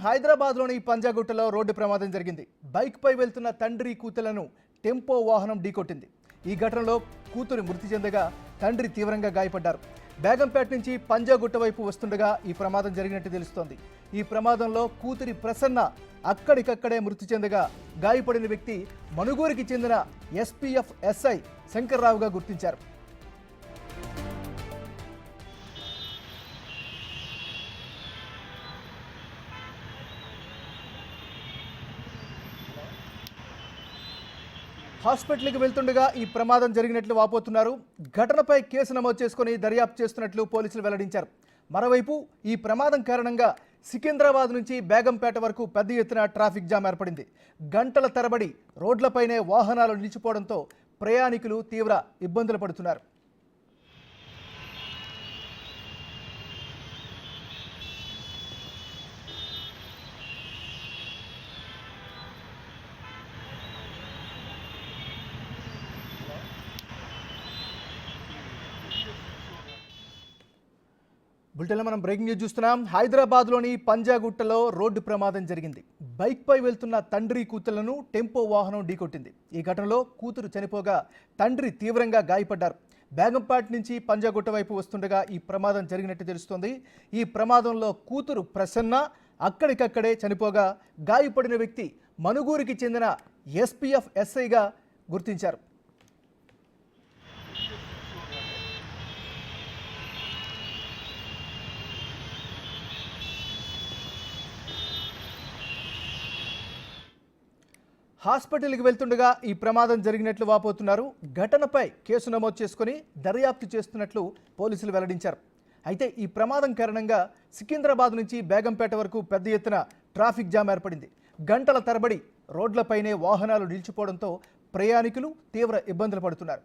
హైదరాబాద్లోని పంజాగుట్టలో రోడ్డు ప్రమాదం జరిగింది. బైక్పై వెళ్తున్న తండ్రి కూతులను టెంపో వాహనం ఢీకొట్టింది. ఈ ఘటనలో కూతురు మృతి చెందగా తండ్రి తీవ్రంగా గాయపడ్డారు. బేగంపేట నుంచి పంజాగుట్ట వైపు వస్తుండగా ఈ ప్రమాదం జరిగినట్టు తెలుస్తోంది. ఈ ప్రమాదంలో కూతురి ప్రసన్న అక్కడికక్కడే మృతి చెందగా గాయపడిన వ్యక్తి మనుగూరికి చెందిన ఎస్పీఎఫ్ ఎస్ఐ శంకర్రావుగా గుర్తించారు. హాస్పిటల్కి వెళ్తుండగా ఈ ప్రమాదం జరిగినట్లు వాపోతున్నారు. ఘటనపై కేసు నమోదు చేసుకుని దర్యాప్తు చేస్తున్నట్లు పోలీసులు వెల్లడించారు. మరోవైపు ఈ ప్రమాదం కారణంగా సికింద్రాబాద్ నుంచి బేగంపేట వరకు పెద్ద ఎత్తున ట్రాఫిక్ జామ్ ఏర్పడింది. గంటల తరబడి రోడ్లపైనే వాహనాలు నిలిచిపోవడంతో ప్రయాణికులు తీవ్ర ఇబ్బందులు పడుతున్నారు. బులెటిన్లో మనం బ్రేకింగ్ న్యూస్ చూస్తున్నాం. హైదరాబాద్లోని పంజాగుట్టలో రోడ్డు ప్రమాదం జరిగింది. బైక్పై వెళ్తున్న తండ్రి కూతుళ్లను టెంపో వాహనం ఢీకొట్టింది. ఈ ఘటనలో కూతురు చనిపోగా తండ్రి తీవ్రంగా గాయపడ్డారు. బేగంపేట నుంచి పంజాగుట్ట వైపు వస్తుండగా ఈ ప్రమాదం జరిగినట్టు తెలుస్తోంది. ఈ ప్రమాదంలో కూతురు ప్రసన్న అక్కడికక్కడే చనిపోగా గాయపడిన వ్యక్తి మనుగూరికి చెందిన ఎస్పీఎఫ్ ఎస్ఐగా గుర్తించారు. హాస్పిటల్కి వెళ్తుండగా ఈ ప్రమాదం జరిగినట్లు వాపోతున్నారు. ఘటనపై కేసు నమోదు చేసుకుని దర్యాప్తు చేస్తున్నట్లు పోలీసులు వెల్లడించారు. అయితే ఈ ప్రమాదం కారణంగా సికింద్రాబాద్ నుంచి బేగంపేట వరకు పెద్ద ఎత్తున ట్రాఫిక్ జామ్ ఏర్పడింది. గంటల తరబడి రోడ్లపైనే వాహనాలు నిలిచిపోవడంతో ప్రయాణికులు తీవ్ర ఇబ్బందులు పడుతున్నారు.